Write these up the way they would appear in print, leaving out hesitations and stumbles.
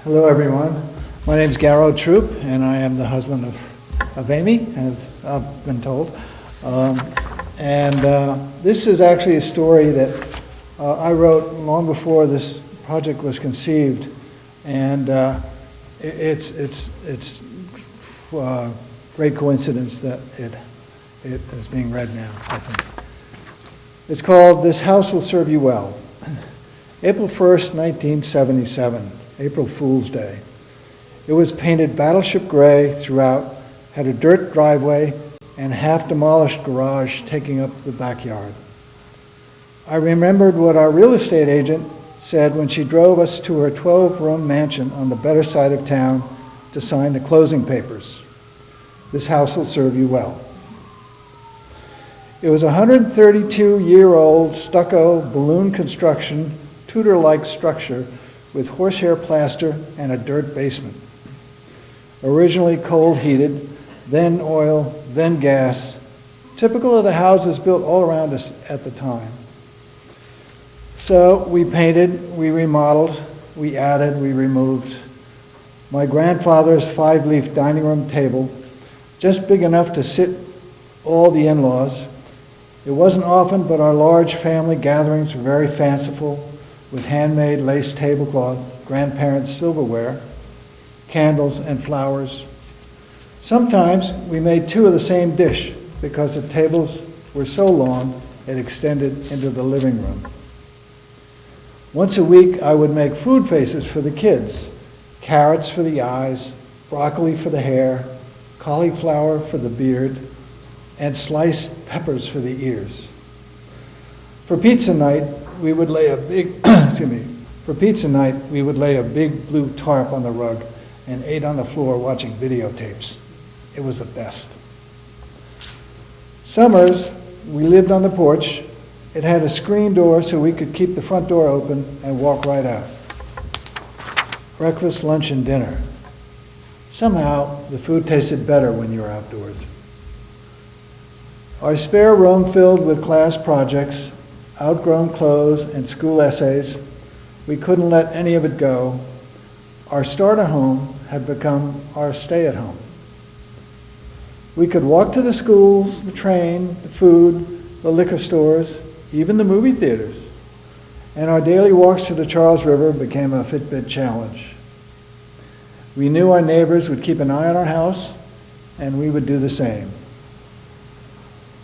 Hello, everyone. My name is Garrow Throop, and I am the husband of Amy, as I've been told. This is actually a story that I wrote long before this project was conceived, and it's great coincidence that it is being read now, I think. It's called "This House Will Serve You Well." April 1st, 1977, April Fool's Day. It was painted battleship gray throughout, had a dirt driveway, and half-demolished garage taking up the backyard. I remembered what our real estate agent said when she drove us to her 12-room mansion on the better side of town to sign the closing papers. This house will serve you well. It was a 132-year-old stucco balloon construction, Tudor-like structure with horsehair plaster and a dirt basement. Originally coal heated, then oil, then gas, typical of the houses built all around us at the time. So we painted, we remodeled, we added, we removed. My grandfather's 5-leaf dining room table, just big enough to sit all the in-laws. It wasn't often, but our large family gatherings were very fanciful, with handmade lace tablecloth, grandparents' silverware, candles, and flowers. Sometimes we made 2 of the same dish because the tables were so long it extended into the living room. Once a week, I would make food faces for the kids: carrots for the eyes, broccoli for the hair, cauliflower for the beard, and sliced peppers for the ears. For pizza night, we would lay a big blue tarp on the rug and ate on the floor watching videotapes. It was the best. Summers, we lived on the porch. It had a screen door so we could keep the front door open and walk right out. Breakfast, lunch, and dinner. Somehow, the food tasted better when you were outdoors. Our spare room filled with class projects, outgrown clothes, and school essays. We couldn't let any of it go. Our starter home had become our stay-at-home. We could walk to the schools, the train, the food, the liquor stores, even the movie theaters. And our daily walks to the Charles River became a Fitbit challenge. We knew our neighbors would keep an eye on our house, and we would do the same.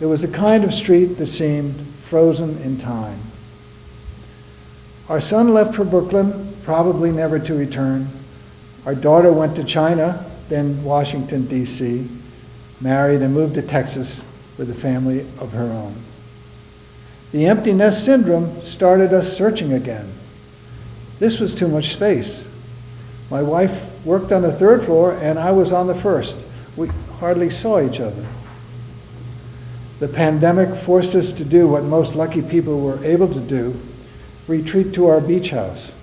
It was the kind of street that seemed frozen in time. Our son left for Brooklyn, probably never to return. Our daughter went to China, then Washington, D.C., married and moved to Texas with a family of her own. The empty nest syndrome started us searching again. This was too much space. My wife worked on the 3rd floor, and I was on the 1st. We hardly saw each other. The pandemic forced us to do what most lucky people were able to do: retreat to our beach house,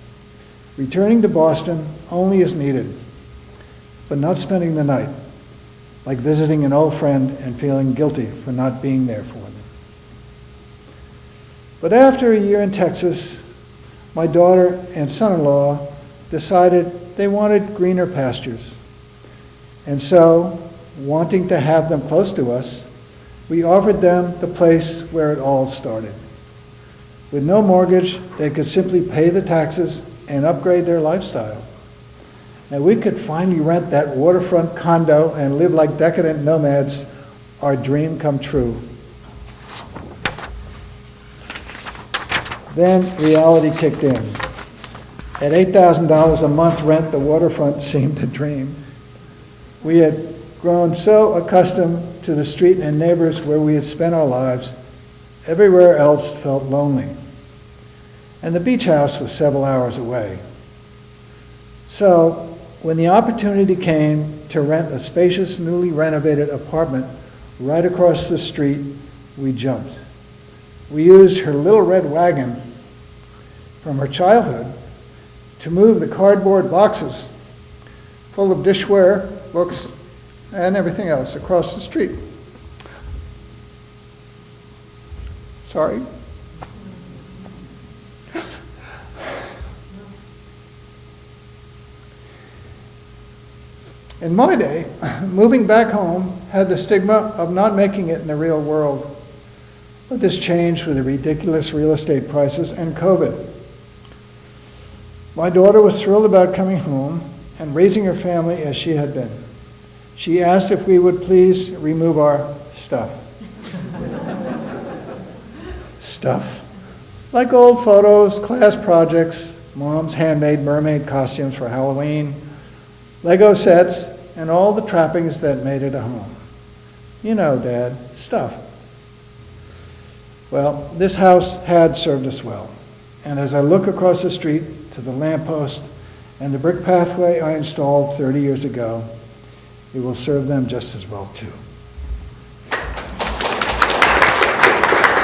returning to Boston only as needed, but not spending the night, like visiting an old friend and feeling guilty for not being there for them. But after a year in Texas, my daughter and son-in-law decided they wanted greener pastures. And so, wanting to have them close to us, we offered them the place where it all started. With no mortgage, they could simply pay the taxes and upgrade their lifestyle. And we could finally rent that waterfront condo and live like decadent nomads, our dream come true. Then reality kicked in. At $8,000 a month rent, the waterfront seemed a dream. We had grown so accustomed to the street and neighbors where we had spent our lives, everywhere else felt lonely. And the beach house was several hours away. So, when the opportunity came to rent a spacious, newly renovated apartment right across the street, we jumped. We used her little red wagon from her childhood to move the cardboard boxes full of dishware, books, and everything else across the street. Sorry. In my day, moving back home had the stigma of not making it in the real world. But this changed with the ridiculous real estate prices and COVID. My daughter was thrilled about coming home and raising her family as she had been. She asked if we would please remove our stuff. Stuff. Like old photos, class projects, Mom's handmade mermaid costumes for Halloween, Lego sets, and all the trappings that made it a home. You know, Dad, stuff. Well, this house had served us well. And as I look across the street to the lamppost and the brick pathway I installed 30 years ago, it will serve them just as well too.